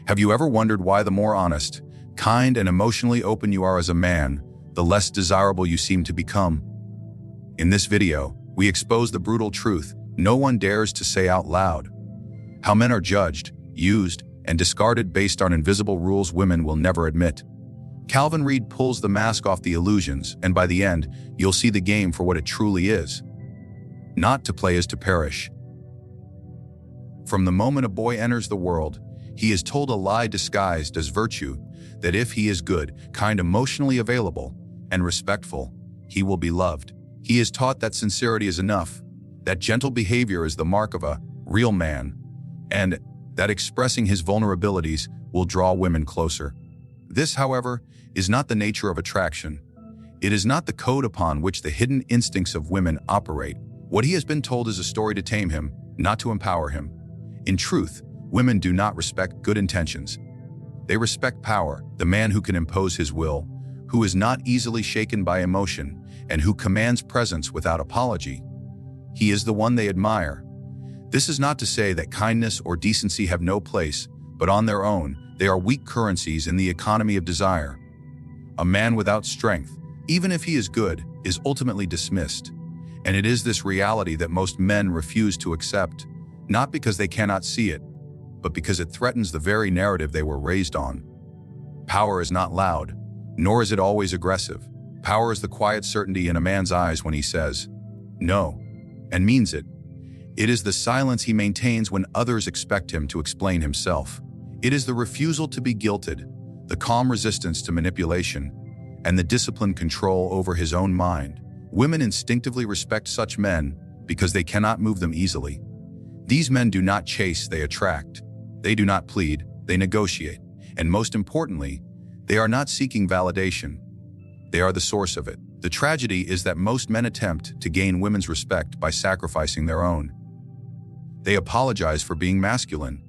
Have you ever wondered why the more honest, kind, and emotionally open you are as a man, the less desirable you seem to become? In this video, we expose the brutal truth no one dares to say out loud. How men are judged, used, and discarded based on invisible rules women will never admit. Calvin Reed pulls the mask off the illusions, and by the end, you'll see the game for what it truly is. Not to play is to perish. From the moment a boy enters the world, he is told a lie disguised as virtue, that if he is good, kind, emotionally available, and respectful, he will be loved. He is taught that sincerity is enough, that gentle behavior is the mark of a real man, and that expressing his vulnerabilities will draw women closer. This, however, is not the nature of attraction. It is not the code upon which the hidden instincts of women operate. What he has been told is a story to tame him, not to empower him. In truth, women do not respect good intentions. They respect power, the man who can impose his will, who is not easily shaken by emotion, and who commands presence without apology. He is the one they admire. This is not to say that kindness or decency have no place, but on their own, they are weak currencies in the economy of desire. A man without strength, even if he is good, is ultimately dismissed. And it is this reality that most men refuse to accept, not because they cannot see it, but because it threatens the very narrative they were raised on. Power is not loud, nor is it always aggressive. Power is the quiet certainty in a man's eyes when he says no, and means it. It is the silence he maintains when others expect him to explain himself. It is the refusal to be guilted, the calm resistance to manipulation, and the disciplined control over his own mind. Women instinctively respect such men because they cannot move them easily. These men do not chase, they attract. They do not plead, they negotiate. And most importantly, they are not seeking validation. They are the source of it. The tragedy is that most men attempt to gain women's respect by sacrificing their own. They apologize for being masculine.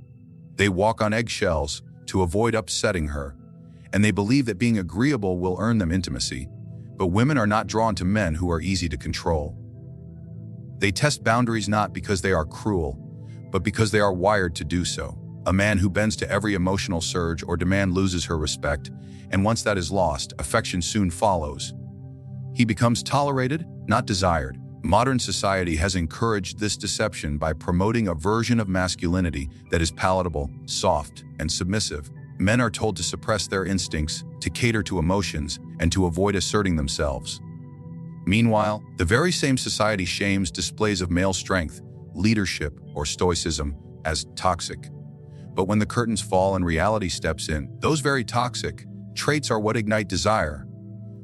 They walk on eggshells to avoid upsetting her, and they believe that being agreeable will earn them intimacy. But women are not drawn to men who are easy to control. They test boundaries not because they are cruel, but because they are wired to do so. A man who bends to every emotional surge or demand loses her respect, and once that is lost, affection soon follows. He becomes tolerated, not desired. Modern society has encouraged this deception by promoting a version of masculinity that is palatable, soft, and submissive. Men are told to suppress their instincts, to cater to emotions, and to avoid asserting themselves. Meanwhile, the very same society shames displays of male strength, leadership, or stoicism as toxic. But when the curtains fall and reality steps in, those very toxic traits are what ignite desire.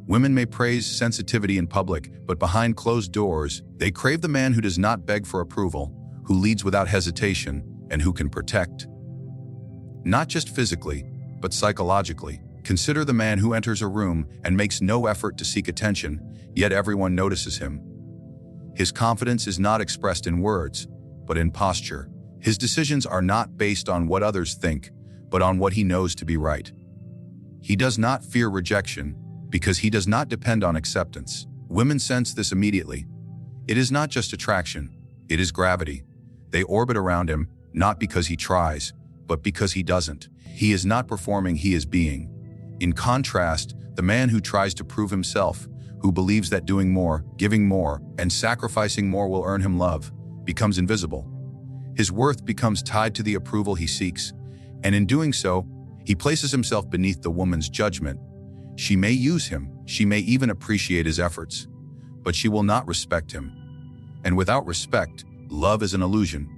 Women may praise sensitivity in public, but behind closed doors, they crave the man who does not beg for approval, who leads without hesitation, and who can protect. Not just physically, but psychologically. Consider the man who enters a room and makes no effort to seek attention, yet everyone notices him. His confidence is not expressed in words, but in posture. His decisions are not based on what others think, but on what he knows to be right. He does not fear rejection, because he does not depend on acceptance. Women sense this immediately. It is not just attraction, it is gravity. They orbit around him, not because he tries, but because he doesn't. He is not performing, he is being. In contrast, the man who tries to prove himself, who believes that doing more, giving more, and sacrificing more will earn him love, becomes invisible. His worth becomes tied to the approval he seeks, and in doing so, he places himself beneath the woman's judgment. She may use him, she may even appreciate his efforts, but she will not respect him. And without respect, love is an illusion.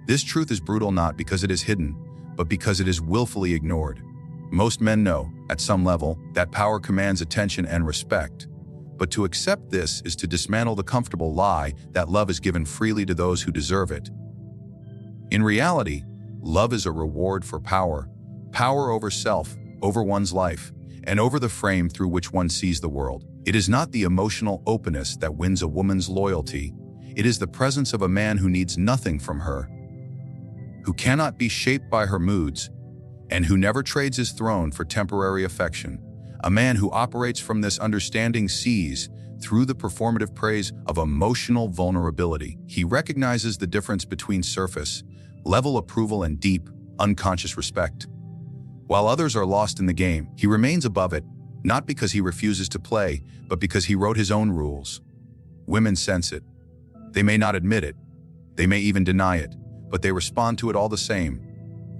This truth is brutal not because it is hidden, but because it is willfully ignored. Most men know, at some level, that power commands attention and respect. But to accept this is to dismantle the comfortable lie that love is given freely to those who deserve it. In reality, love is a reward for power. Power over self, over one's life, and over the frame through which one sees the world. It is not the emotional openness that wins a woman's loyalty. It is the presence of a man who needs nothing from her, who cannot be shaped by her moods, and who never trades his throne for temporary affection. A man who operates from this understanding sees through the performative praise of emotional vulnerability. He recognizes the difference between surface level approval and deep, unconscious respect. While others are lost in the game, he remains above it, not because he refuses to play, but because he wrote his own rules. Women sense it. They may not admit it. They may even deny it, but they respond to it all the same.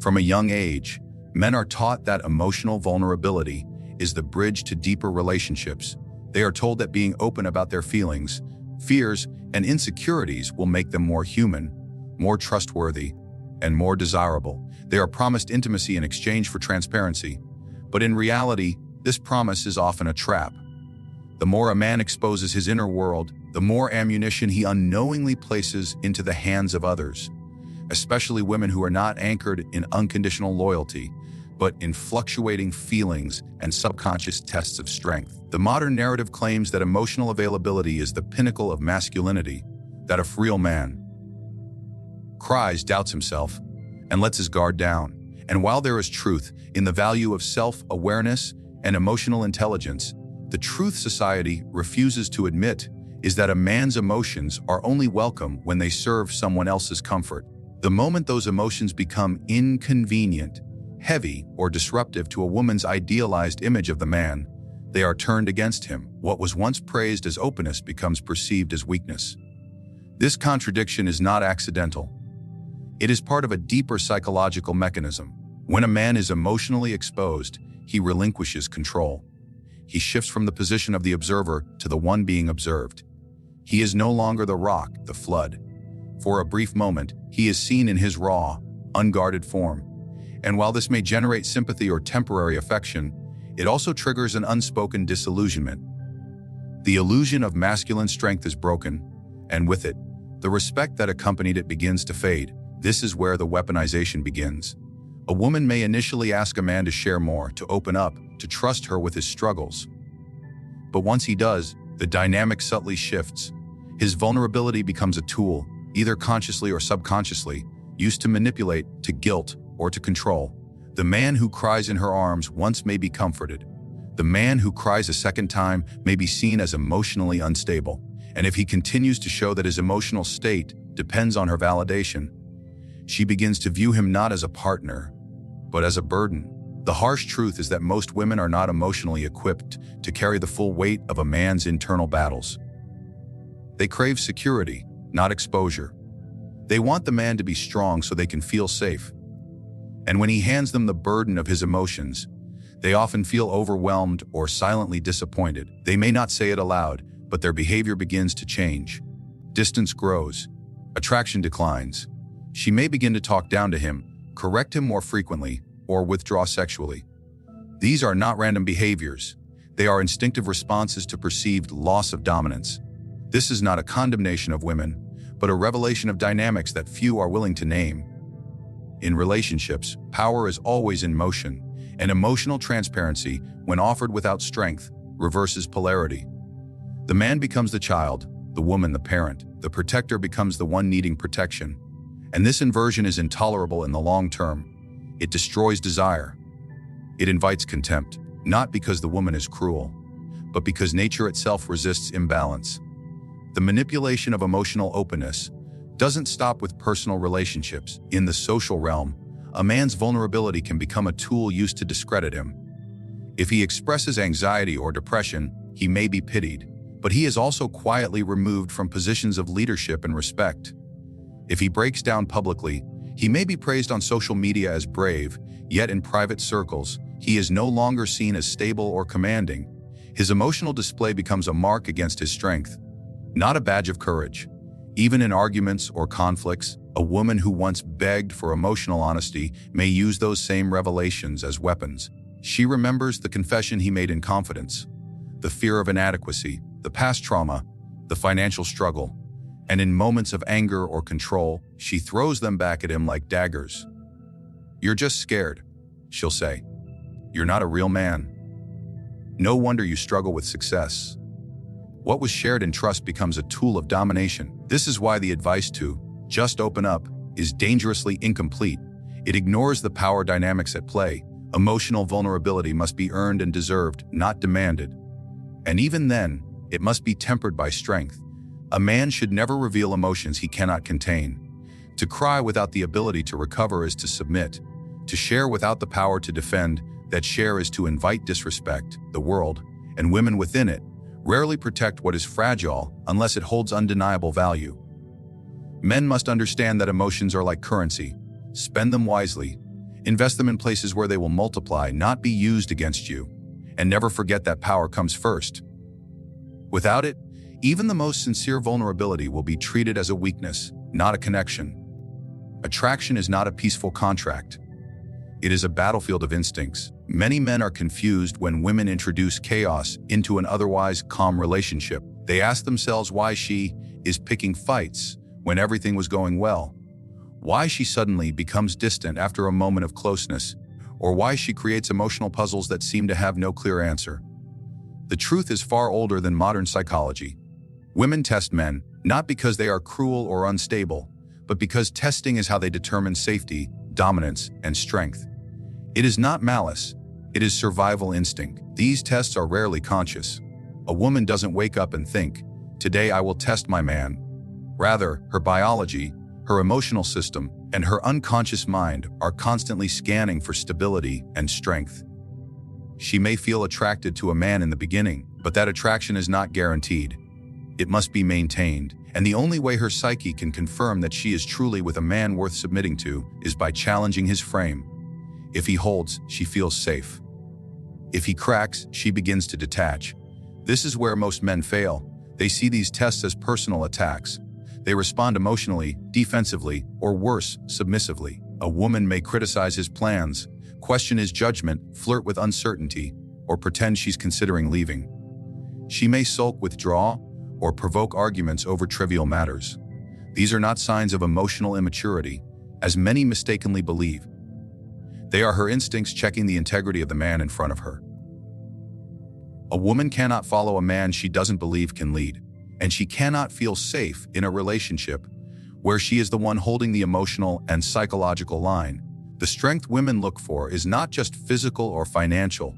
From a young age, men are taught that emotional vulnerability is the bridge to deeper relationships. They are told that being open about their feelings, fears, and insecurities will make them more human, more trustworthy, and more desirable. They are promised intimacy in exchange for transparency. But in reality, this promise is often a trap. The more a man exposes his inner world, the more ammunition he unknowingly places into the hands of others, especially women who are not anchored in unconditional loyalty, but in fluctuating feelings and subconscious tests of strength. The modern narrative claims that emotional availability is the pinnacle of masculinity, that a real man cries, doubts himself, and lets his guard down. And while there is truth in the value of self-awareness and emotional intelligence, the truth society refuses to admit is that a man's emotions are only welcome when they serve someone else's comfort. The moment those emotions become inconvenient, heavy, or disruptive to a woman's idealized image of the man, they are turned against him. What was once praised as openness becomes perceived as weakness. This contradiction is not accidental. It is part of a deeper psychological mechanism. When a man is emotionally exposed, he relinquishes control. He shifts from the position of the observer to the one being observed. He is no longer the rock, the flood. For a brief moment, he is seen in his raw, unguarded form. And while this may generate sympathy or temporary affection, it also triggers an unspoken disillusionment. The illusion of masculine strength is broken, and with it, the respect that accompanied it begins to fade. This is where the weaponization begins. A woman may initially ask a man to share more, to open up, to trust her with his struggles. But once he does, the dynamic subtly shifts. His vulnerability becomes a tool, either consciously or subconsciously, used to manipulate, to guilt, or to control. The man who cries in her arms once may be comforted. The man who cries a second time may be seen as emotionally unstable. And if he continues to show that his emotional state depends on her validation, she begins to view him not as a partner, but as a burden. The harsh truth is that most women are not emotionally equipped to carry the full weight of a man's internal battles. They crave security, not exposure. They want the man to be strong so they can feel safe. And when he hands them the burden of his emotions, they often feel overwhelmed or silently disappointed. They may not say it aloud, but their behavior begins to change. Distance grows. Attraction declines. She may begin to talk down to him, correct him more frequently, or withdraw sexually. These are not random behaviors. They are instinctive responses to perceived loss of dominance. This is not a condemnation of women, but a revelation of dynamics that few are willing to name. In relationships, power is always in motion, and emotional transparency, when offered without strength, reverses polarity. The man becomes the child, the woman the parent, the protector becomes the one needing protection. And this inversion is intolerable in the long term. It destroys desire. It invites contempt, not because the woman is cruel, but because nature itself resists imbalance. The manipulation of emotional openness doesn't stop with personal relationships. In the social realm, a man's vulnerability can become a tool used to discredit him. If he expresses anxiety or depression, he may be pitied, but he is also quietly removed from positions of leadership and respect. If he breaks down publicly, he may be praised on social media as brave, yet in private circles, he is no longer seen as stable or commanding. His emotional display becomes a mark against his strength, not a badge of courage. Even in arguments or conflicts, a woman who once begged for emotional honesty may use those same revelations as weapons. She remembers the confession he made in confidence, the fear of inadequacy, the past trauma, the financial struggle, and in moments of anger or control, she throws them back at him like daggers. "You're just scared," she'll say. "You're not a real man. No wonder you struggle with success." What was shared in trust becomes a tool of domination. This is why the advice to just open up is dangerously incomplete. It ignores the power dynamics at play. Emotional vulnerability must be earned and deserved, not demanded. And even then, it must be tempered by strength. A man should never reveal emotions he cannot contain. To cry without the ability to recover is to submit. To share without the power to defend, that share is to invite disrespect. The world, and women within it, rarely protect what is fragile unless it holds undeniable value. Men must understand that emotions are like currency. Spend them wisely. Invest them in places where they will multiply, not be used against you. And never forget that power comes first. Without it, even the most sincere vulnerability will be treated as a weakness, not a connection. Attraction is not a peaceful contract. It is a battlefield of instincts. Many men are confused when women introduce chaos into an otherwise calm relationship. They ask themselves why she is picking fights when everything was going well, why she suddenly becomes distant after a moment of closeness, or why she creates emotional puzzles that seem to have no clear answer. The truth is far older than modern psychology. Women test men, not because they are cruel or unstable, but because testing is how they determine safety, dominance, and strength. It is not malice, it is survival instinct. These tests are rarely conscious. A woman doesn't wake up and think, "Today I will test my man." Rather, her biology, her emotional system, and her unconscious mind are constantly scanning for stability and strength. She may feel attracted to a man in the beginning, but that attraction is not guaranteed. It must be maintained, and the only way her psyche can confirm that she is truly with a man worth submitting to is by challenging his frame. If he holds, she feels safe. If he cracks, she begins to detach. This is where most men fail. They see these tests as personal attacks. They respond emotionally, defensively, or worse, submissively. A woman may criticize his plans, question his judgment, flirt with uncertainty, or pretend she's considering leaving. She may sulk, withdraw, or provoke arguments over trivial matters. These are not signs of emotional immaturity, as many mistakenly believe. They are her instincts checking the integrity of the man in front of her. A woman cannot follow a man she doesn't believe can lead, and she cannot feel safe in a relationship where she is the one holding the emotional and psychological line. The strength women look for is not just physical or financial.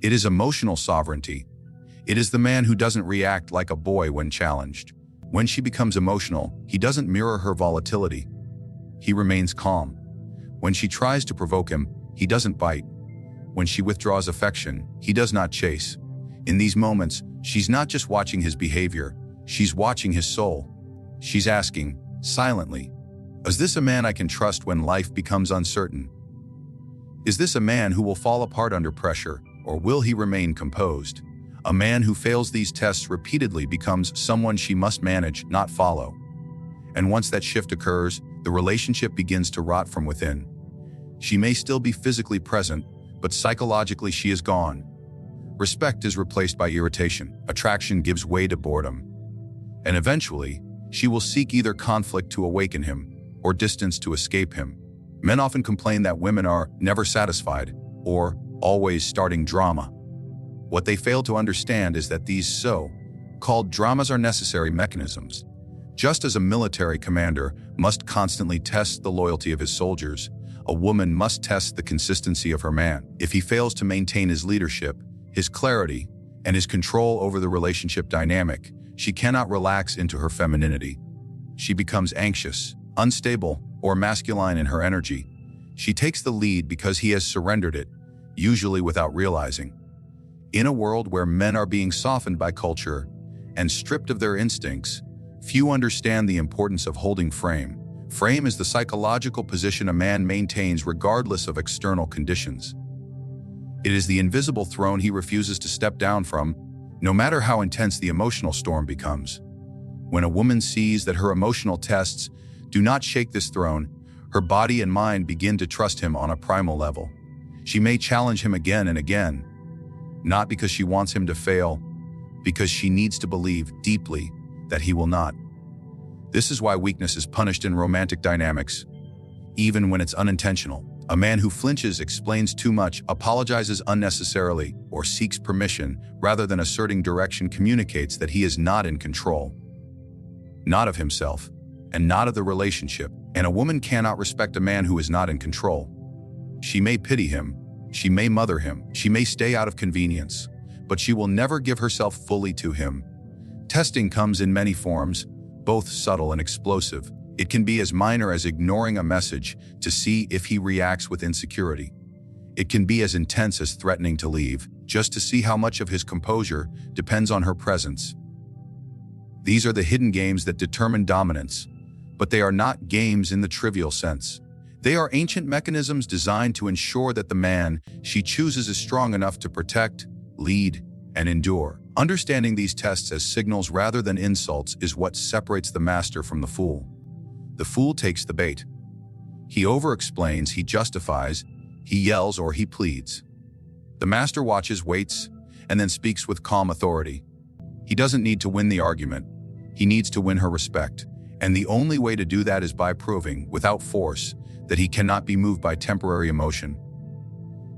It is emotional sovereignty. It is the man who doesn't react like a boy when challenged. When she becomes emotional, he doesn't mirror her volatility. He remains calm. When she tries to provoke him, he doesn't bite. When she withdraws affection, he does not chase. In these moments, she's not just watching his behavior, she's watching his soul. She's asking, silently, is this a man I can trust when life becomes uncertain? Is this a man who will fall apart under pressure, or will he remain composed? A man who fails these tests repeatedly becomes someone she must manage, not follow. And once that shift occurs, the relationship begins to rot from within. She may still be physically present, but psychologically she is gone. Respect is replaced by irritation. Attraction gives way to boredom. And eventually, she will seek either conflict to awaken him or distance to escape him. Men often complain that women are never satisfied or always starting drama. What they fail to understand is that these so-called dramas are necessary mechanisms. Just as a military commander must constantly test the loyalty of his soldiers, a woman must test the consistency of her man. If he fails to maintain his leadership, his clarity, and his control over the relationship dynamic, she cannot relax into her femininity. She becomes anxious, unstable, or masculine in her energy. She takes the lead because he has surrendered it, usually without realizing. In a world where men are being softened by culture and stripped of their instincts, few understand the importance of holding frame. Frame is the psychological position a man maintains regardless of external conditions. It is the invisible throne he refuses to step down from, no matter how intense the emotional storm becomes. When a woman sees that her emotional tests do not shake this throne, her body and mind begin to trust him on a primal level. She may challenge him again and again, not because she wants him to fail, because she needs to believe deeply that he will not. This is why weakness is punished in romantic dynamics, even when it's unintentional. A man who flinches, explains too much, apologizes unnecessarily, or seeks permission rather than asserting direction communicates that he is not in control. Not of himself, and not of the relationship. And a woman cannot respect a man who is not in control. She may pity him, she may mother him, she may stay out of convenience, but she will never give herself fully to him. Testing comes in many forms, both subtle and explosive. It can be as minor as ignoring a message to see if he reacts with insecurity. It can be as intense as threatening to leave, just to see how much of his composure depends on her presence. These are the hidden games that determine dominance, but they are not games in the trivial sense. They are ancient mechanisms designed to ensure that the man she chooses is strong enough to protect, lead, and endure. Understanding these tests as signals rather than insults is what separates the master from the fool. The fool takes the bait. He over-explains, he justifies, he yells, or he pleads. The master watches, waits, and then speaks with calm authority. He doesn't need to win the argument. He needs to win her respect. And the only way to do that is by proving, without force, that he cannot be moved by temporary emotion.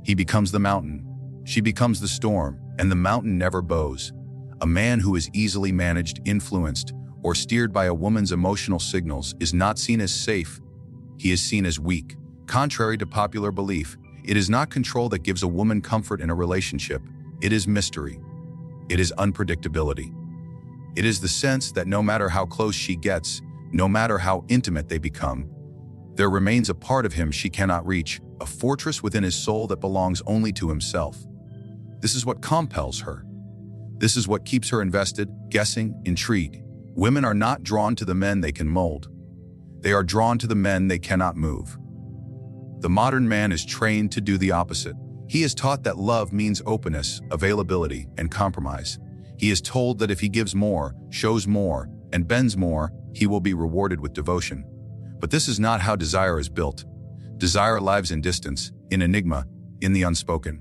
He becomes the mountain. She becomes the storm, and the mountain never bows. A man who is easily managed, influenced, or steered by a woman's emotional signals is not seen as safe. He is seen as weak. Contrary to popular belief, it is not control that gives a woman comfort in a relationship. It is mystery. It is unpredictability. It is the sense that no matter how close she gets, no matter how intimate they become, there remains a part of him she cannot reach, a fortress within his soul that belongs only to himself. This is what compels her. This is what keeps her invested, guessing, intrigued. Women are not drawn to the men they can mold. They are drawn to the men they cannot move. The modern man is trained to do the opposite. He is taught that love means openness, availability, and compromise. He is told that if he gives more, shows more, and bends more, he will be rewarded with devotion. But this is not how desire is built. Desire lives in distance, in enigma, in the unspoken.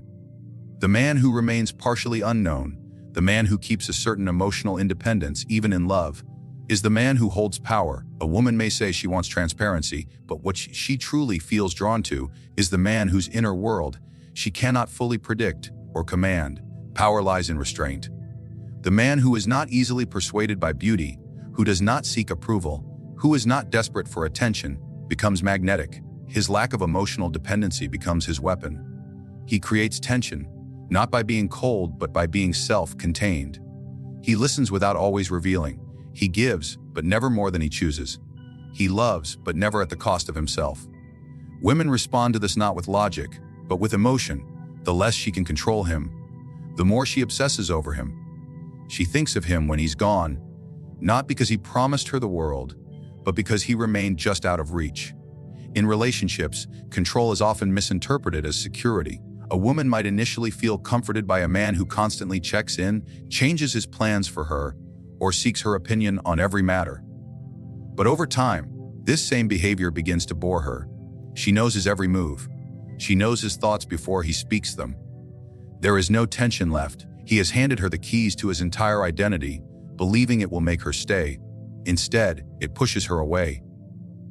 The man who remains partially unknown, the man who keeps a certain emotional independence even in love, is the man who holds power. A woman may say she wants transparency, but what she truly feels drawn to is the man whose inner world she cannot fully predict or command. Power lies in restraint. The man who is not easily persuaded by beauty, who does not seek approval, who is not desperate for attention, becomes magnetic. His lack of emotional dependency becomes his weapon. He creates tension, not by being cold, but by being self-contained. He listens without always revealing. He gives, but never more than he chooses. He loves, but never at the cost of himself. Women respond to this not with logic, but with emotion. The less she can control him, the more she obsesses over him. She thinks of him when he's gone, not because he promised her the world, but because he remained just out of reach. In relationships, control is often misinterpreted as security. A woman might initially feel comforted by a man who constantly checks in, changes his plans for her, or seeks her opinion on every matter. But over time, this same behavior begins to bore her. She knows his every move. She knows his thoughts before he speaks them. There is no tension left. He has handed her the keys to his entire identity, believing it will make her stay. Instead, it pushes her away.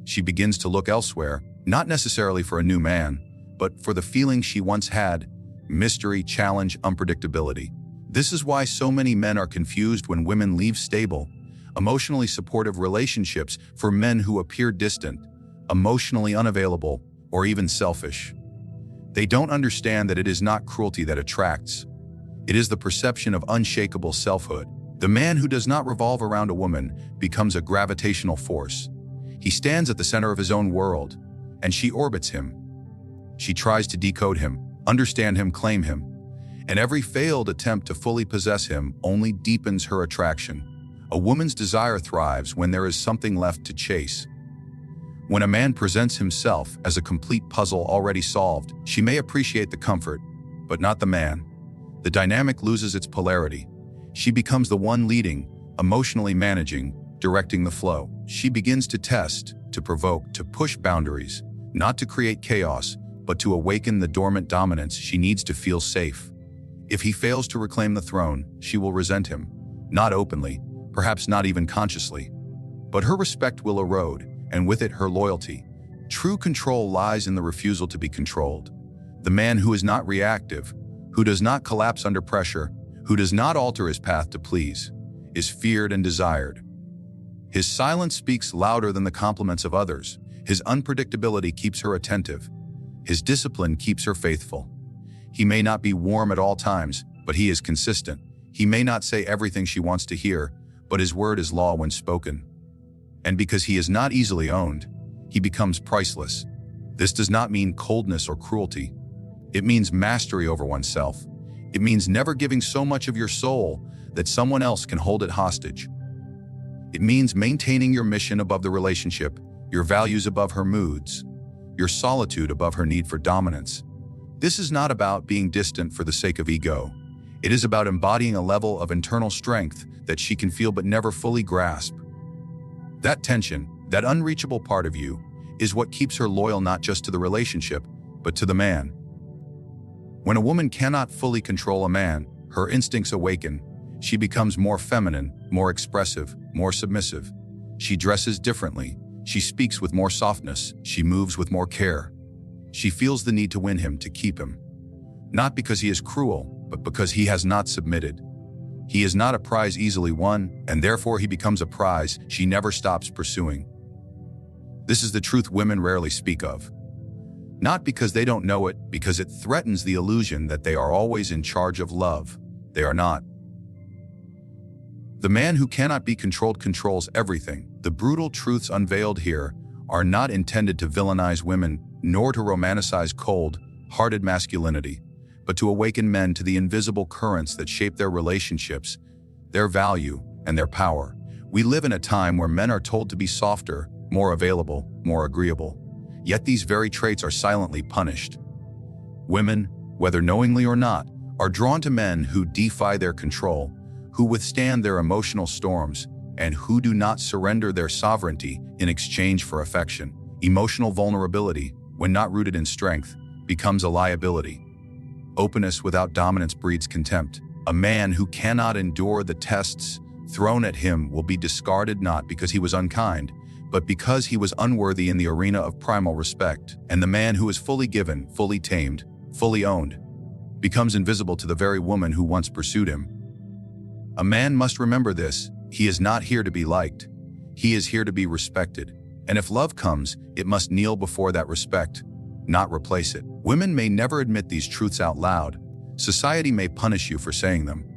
She begins to look elsewhere, not necessarily for a new man, but for the feeling she once had: mystery, challenge, unpredictability. This is why so many men are confused when women leave stable, emotionally supportive relationships for men who appear distant, emotionally unavailable, or even selfish. They don't understand that it is not cruelty that attracts. It is the perception of unshakable selfhood. The man who does not revolve around a woman becomes a gravitational force. He stands at the center of his own world, and she orbits him. She tries to decode him, understand him, claim him, and every failed attempt to fully possess him only deepens her attraction. A woman's desire thrives when there is something left to chase. When a man presents himself as a complete puzzle already solved, she may appreciate the comfort, but not the man. The dynamic loses its polarity. She becomes the one leading, emotionally managing, directing the flow. She begins to test, to provoke, to push boundaries, not to create chaos, but to awaken the dormant dominance she needs to feel safe. If he fails to reclaim the throne, she will resent him, not openly, perhaps not even consciously. But her respect will erode, and with it her loyalty. True control lies in the refusal to be controlled. The man who is not reactive, who does not collapse under pressure, who does not alter his path to please, is feared and desired. His silence speaks louder than the compliments of others. His unpredictability keeps her attentive. His discipline keeps her faithful. He may not be warm at all times, but he is consistent. He may not say everything she wants to hear, but his word is law when spoken. And because he is not easily owned, he becomes priceless. This does not mean coldness or cruelty. It means mastery over oneself. It means never giving so much of your soul that someone else can hold it hostage. It means maintaining your mission above the relationship, your values above her moods, your solitude above her need for dominance. This is not about being distant for the sake of ego. It is about embodying a level of internal strength that she can feel but never fully grasp. That tension, that unreachable part of you, is what keeps her loyal not just to the relationship, but to the man. When a woman cannot fully control a man, her instincts awaken. She becomes more feminine, more expressive, more submissive. She dresses differently. She speaks with more softness. She moves with more care. She feels the need to win him, to keep him. Not because he is cruel, but because he has not submitted. He is not a prize easily won, and therefore he becomes a prize she never stops pursuing. This is the truth women rarely speak of. Not because they don't know it, because it threatens the illusion that they are always in charge of love. They are not. The man who cannot be controlled controls everything. The brutal truths unveiled here are not intended to villainize women, nor to romanticize cold-hearted masculinity, but to awaken men to the invisible currents that shape their relationships, their value, and their power. We live in a time where men are told to be softer, more available, more agreeable. Yet these very traits are silently punished. Women, whether knowingly or not, are drawn to men who defy their control, who withstand their emotional storms, and who do not surrender their sovereignty in exchange for affection. Emotional vulnerability, when not rooted in strength, becomes a liability. Openness without dominance breeds contempt. A man who cannot endure the tests thrown at him will be discarded not because he was unkind, but because he was unworthy in the arena of primal respect. And the man who is fully given, fully tamed, fully owned, becomes invisible to the very woman who once pursued him. A man must remember this. He is not here to be liked. He is here to be respected. And if love comes, it must kneel before that respect, not replace it. Women may never admit these truths out loud. Society may punish you for saying them.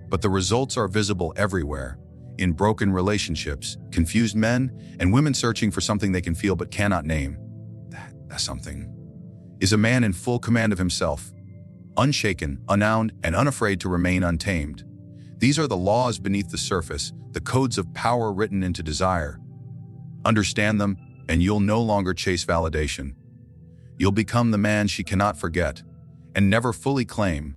But the results are visible everywhere. In broken relationships, confused men, and women searching for something they can feel but cannot name. That something is a man in full command of himself, unshaken, unowned, and unafraid to remain untamed. These are the laws beneath the surface, the codes of power written into desire. Understand them, and you'll no longer chase validation. You'll become the man she cannot forget, and never fully claim.